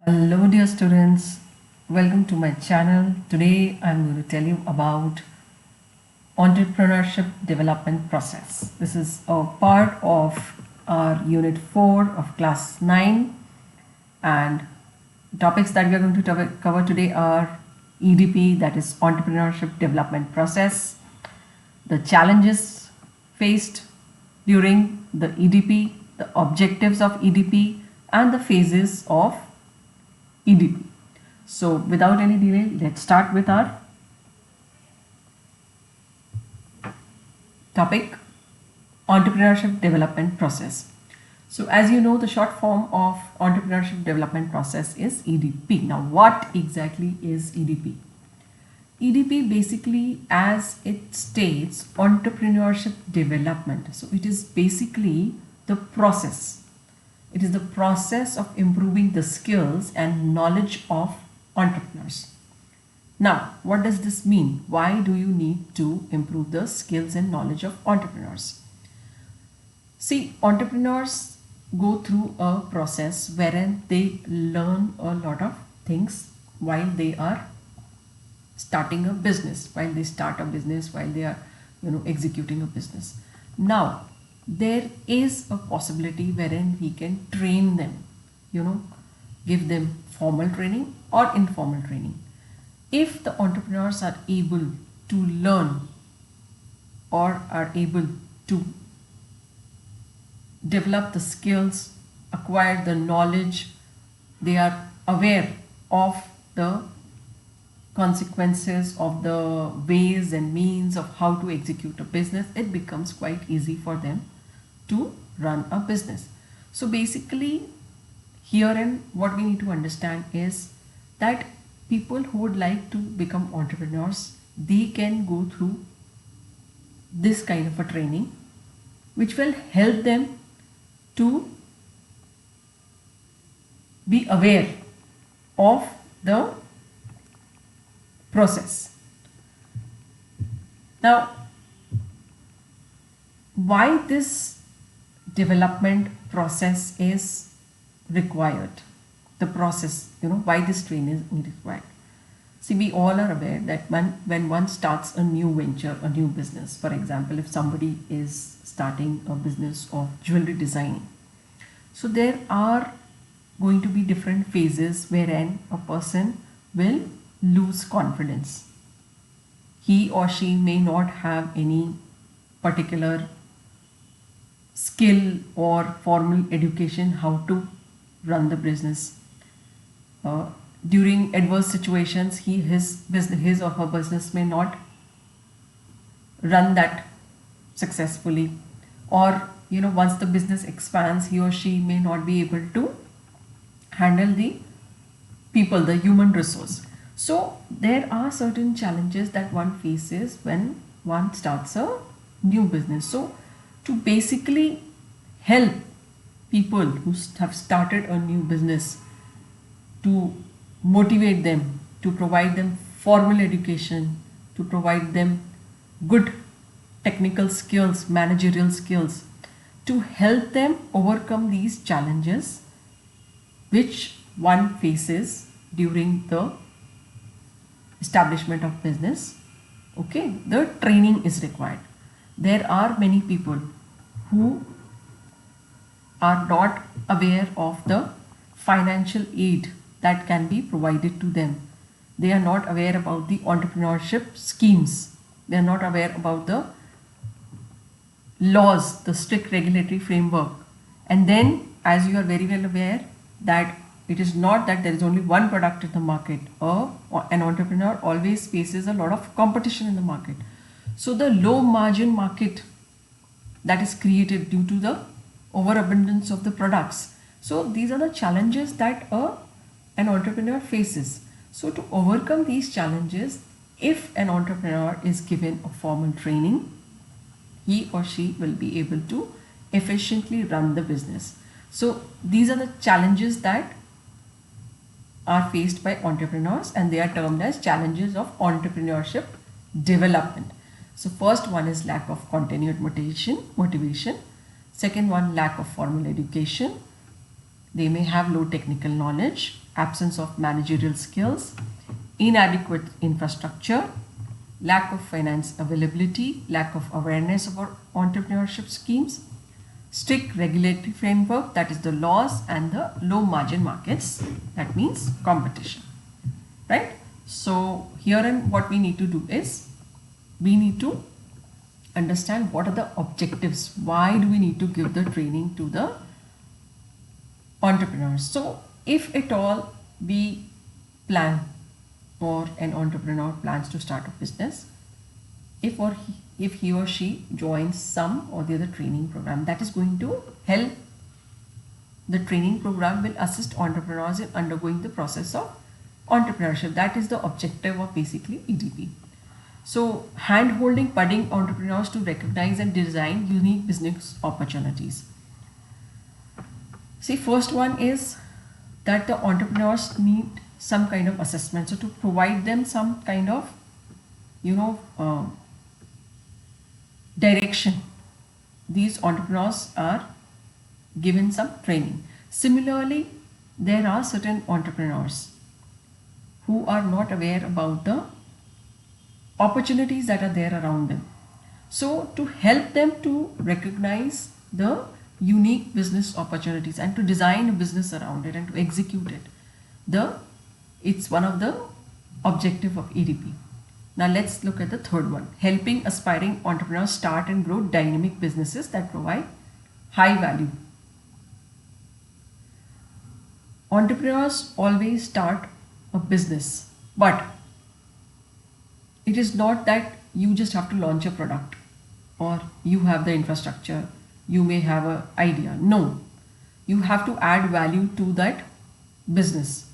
Hello dear students, welcome to my channel. Today I'm going to tell you about entrepreneurship development process. This is a part of our unit 4 of class 9, and topics that we are going to cover today are EDP, that is entrepreneurship development process, the challenges faced during the EDP, the objectives of EDP, and the phases of EDP. So without any delay, let's start with our topic, entrepreneurship development process. So as you know, the short form of entrepreneurship development process is EDP. Now what exactly is EDP? EDP basically, as it states, entrepreneurship development. So it is basically the process. It is the process of improving the skills and knowledge of entrepreneurs. Now, what does this mean? Why do you need to improve the skills and knowledge of entrepreneurs? See, entrepreneurs go through a process wherein they learn a lot of things while they are starting a business, while they start a business, while they are executing a business. Now, there is a possibility wherein we can train them, give them formal training or informal training. If the entrepreneurs are able to learn or are able to develop the skills, acquire the knowledge, they are aware of the consequences of the ways and means of how to execute a business, it becomes quite easy for them to run a business. So basically, herein what we need to understand is that people who would like to become entrepreneurs, they can go through this kind of a training which will help them to be aware of the process. Now, why this development process is required? The process, why this training is required. See, we all are aware that when one starts a new venture, a new business, for example, if somebody is starting a business of jewelry designing, so there are going to be different phases wherein a person will lose confidence. He or she may not have any particular skill or formal education how to run the business. During adverse situations, his or her business may not run that successfully, or once the business expands, he or she may not be able to handle the people, the human resource. So there are certain challenges that one faces when one starts a new business. So to basically help people who have started a new business, to motivate them, to provide them formal education, to provide them good technical skills, managerial skills, to help them overcome these challenges which one faces during the establishment of business, the training is required. There are many people who are not aware of the financial aid that can be provided to them. They are not aware about the entrepreneurship schemes. They are not aware about the laws, the strict regulatory framework. And then, as you are very well aware, that it is not that there is only one product in the market. An entrepreneur always faces a lot of competition in the market. So the low margin market that is created due to the overabundance of the products. So these are the challenges that an entrepreneur faces. So to overcome these challenges, if an entrepreneur is given a formal training, he or she will be able to efficiently run the business. So these are the challenges that are faced by entrepreneurs, and they are termed as challenges of entrepreneurship development. So first one is lack of continued motivation. Second one, lack of formal education. They may have low technical knowledge, absence of managerial skills, inadequate infrastructure, lack of finance availability, lack of awareness about entrepreneurship schemes, strict regulatory framework, that is the laws, and the low margin markets, that means competition, right? So herein what we need to do is we need to understand what are the objectives. Why do we need to give the training to the entrepreneurs? So if at all we plan, or an entrepreneur plans to start a business, if he or she joins some or the other training program, that is going to help. The training program will assist entrepreneurs in undergoing the process of entrepreneurship. That is the objective of basically EDP. So hand-holding budding entrepreneurs to recognize and design unique business opportunities. See, first one is that the entrepreneurs need some kind of assessment. So to provide them some kind of, direction, these entrepreneurs are given some training. Similarly, there are certain entrepreneurs who are not aware about the opportunities that are there around them. So to help them to recognize the unique business opportunities and to design a business around it and to execute it, it's one of the objective of EDP. Now let's look at the third one, helping aspiring entrepreneurs start and grow dynamic businesses that provide high value. Entrepreneurs always start a business, but it is not that you just have to launch a product or you have the infrastructure, you may have an idea. No, you have to add value to that business.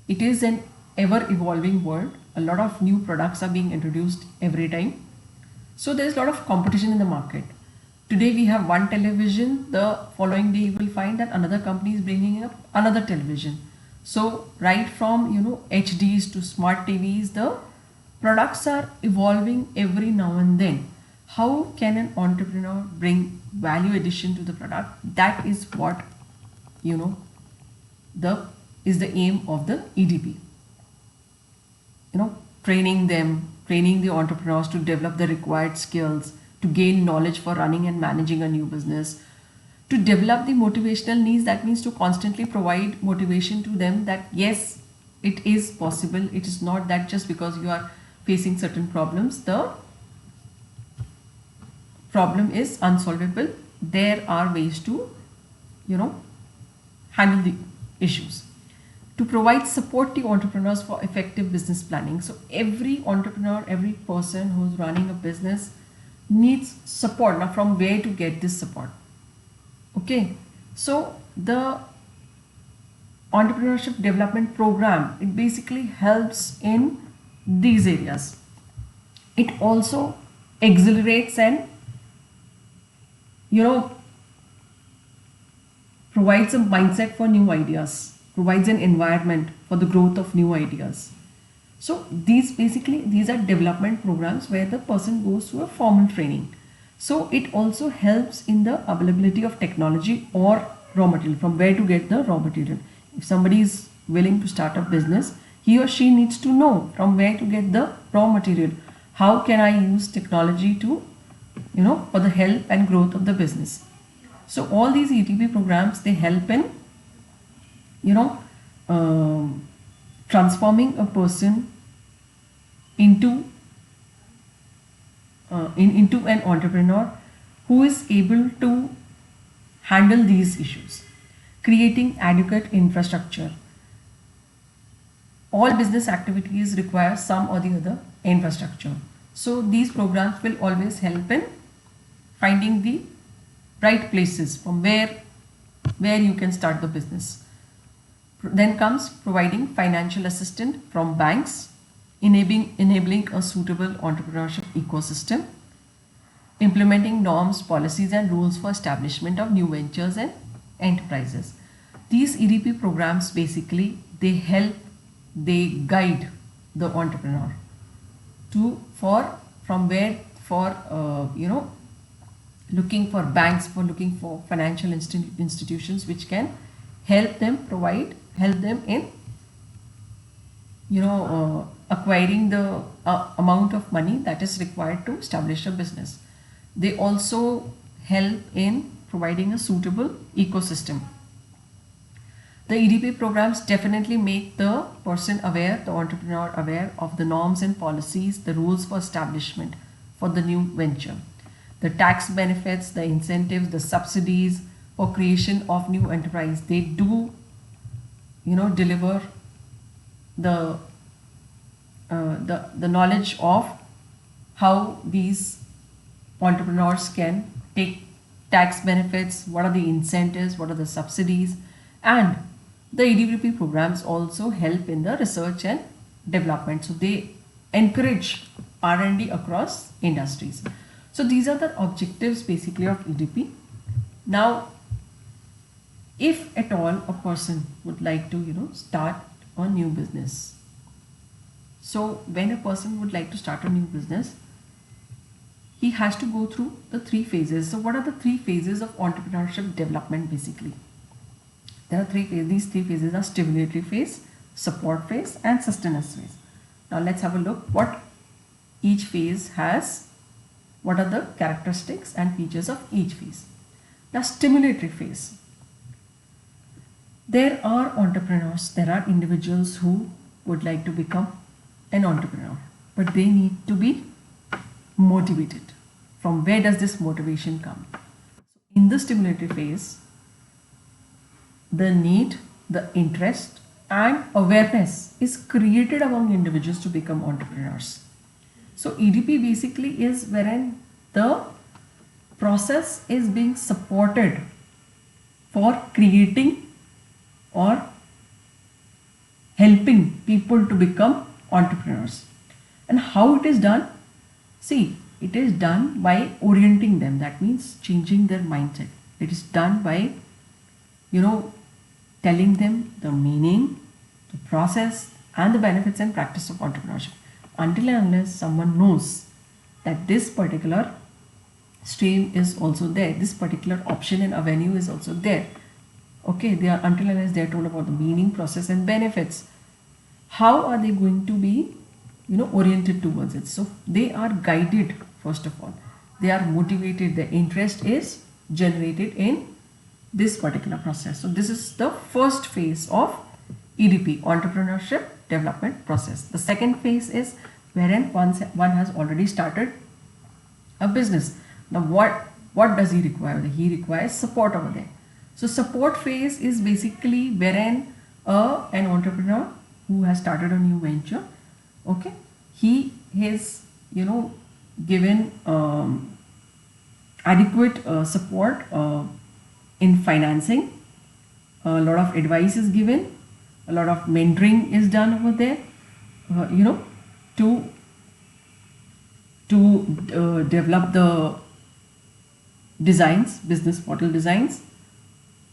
It is an ever evolving world. A lot of new products are being introduced every time. So there is a lot of competition in the market. Today we have one television, the following day you will find that another company is bringing up another television. So right from HDs to smart TVs, the products are evolving every now and then. How can an entrepreneur bring value addition to the product? That is what is the aim of the EDP. Training the entrepreneurs to develop the required skills, to gain knowledge for running and managing a new business, to develop the motivational needs. That means to constantly provide motivation to them that yes, it is possible. It is not that just because you are facing certain problems, the problem is unsolvable. There are ways to, handle the issues. To provide support to entrepreneurs for effective business planning. So every entrepreneur, every person who's running a business needs support. Now from where to get this support? Okay, so the entrepreneurship development program, it basically helps in these areas. It also accelerates and provides a mindset for new ideas, provides an environment for the growth of new ideas. So these are development programs where the person goes through a formal training. So it also helps in the availability of technology or raw material, from where to get the raw material. If somebody is willing to start a business, he or she needs to know from where to get the raw material. How can I use technology to, for the help and growth of the business? So all these EDP programs, they help in transforming a person into an entrepreneur who is able to handle these issues. Creating adequate infrastructure. All business activities require some or the other infrastructure. So these programs will always help in finding the right places from where you can start the business. Then comes providing financial assistance from banks, enabling a suitable entrepreneurship ecosystem, implementing norms, policies and rules for establishment of new ventures and enterprises. These EDP programs basically, they guide the entrepreneur looking for banks, for looking for financial institutions which can help them in acquiring the amount of money that is required to establish a business. They also help in providing a suitable ecosystem. The EDP programs definitely make the person aware, the entrepreneur aware of the norms and policies, the rules for establishment for the new venture, the tax benefits, the incentives, the subsidies for creation of new enterprise. They do, deliver the knowledge of how these entrepreneurs can take tax benefits, what are the incentives, what are the subsidies, and the EDP programs also help in the research and development. So they encourage R&D across industries. So these are the objectives basically of EDP. Now, if at all a person would like to, start a new business. So when a person would like to start a new business, he has to go through the 3 phases. So what are the 3 phases of entrepreneurship development basically? There are 3 phases. These 3 phases are stimulatory phase, support phase, and sustenance phase. Now let's have a look what each phase has, what are the characteristics and features of each phase. Now stimulatory phase. There are entrepreneurs, there are individuals who would like to become an entrepreneur, but they need to be motivated. From where does this motivation come? In the stimulatory phase, the need, the interest and awareness is created among individuals to become entrepreneurs. So EDP basically is wherein the process is being supported for creating or helping people to become entrepreneurs. And how it is done? See, it is done by orienting them. That means changing their mindset. It is done by, telling them the meaning, the process and the benefits and practice of entrepreneurship. Until and unless someone knows that this particular stream is also there, this particular option and avenue is also there. Okay, they are until and unless they are told about the meaning, process and benefits. How are they going to be, oriented towards it? So they are guided first of all. They are motivated. Their interest is generated in this particular process. So this is the first phase of EDP, entrepreneurship development process. The second phase is wherein one has already started a business. Now what does he require? He requires support over there. So support phase is basically wherein an entrepreneur who has started a new venture, okay, he is given adequate support in financing. A lot of advice is given, a lot of mentoring is done over there, to develop the designs, business model designs,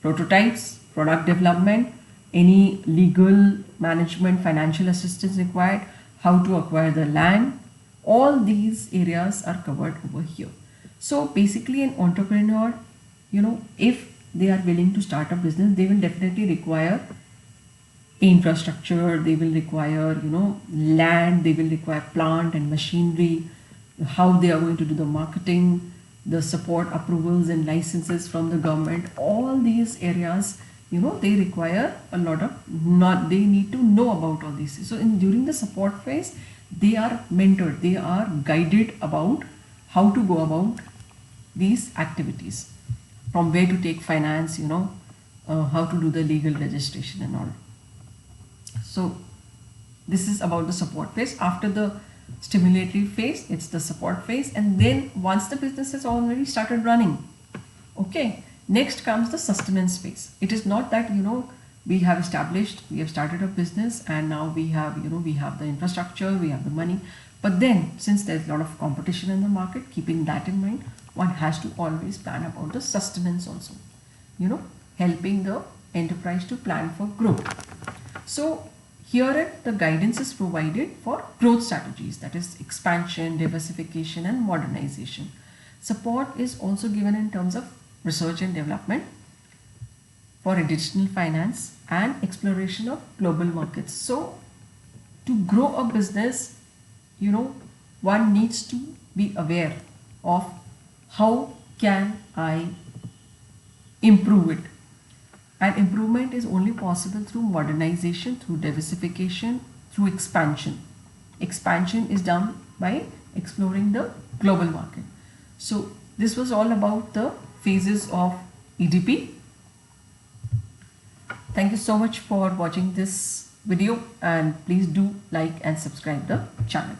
prototypes, product development, any legal, management, financial assistance required, how to acquire the land. All these areas are covered over here. So basically an entrepreneur, if they are willing to start a business, they will definitely require infrastructure, they will require, land, they will require plant and machinery, how they are going to do the marketing, the support approvals and licenses from the government. All these areas, they require a lot of, they need to know about all these. So during the support phase, they are mentored, they are guided about how to go about these activities, from where to take finance, how to do the legal registration and all. So this is about the support phase. After the stimulatory phase, it's the support phase, and then once the business has already started running, okay, next comes the sustenance phase. It is not that we have started a business and now we have the infrastructure, we have the money, but then since there's a lot of competition in the market, keeping that in mind, one has to always plan about the sustenance also, helping the enterprise to plan for growth. So here the guidance is provided for growth strategies, that is expansion, diversification and modernization. Support is also given in terms of research and development. for additional finance and exploration of global markets. So to grow a business, one needs to be aware of how can I improve it. And improvement is only possible through modernization, through diversification, through expansion. Expansion is done by exploring the global market. So this was all about the phases of EDP. Thank you so much for watching this video, and please do like and subscribe the channel.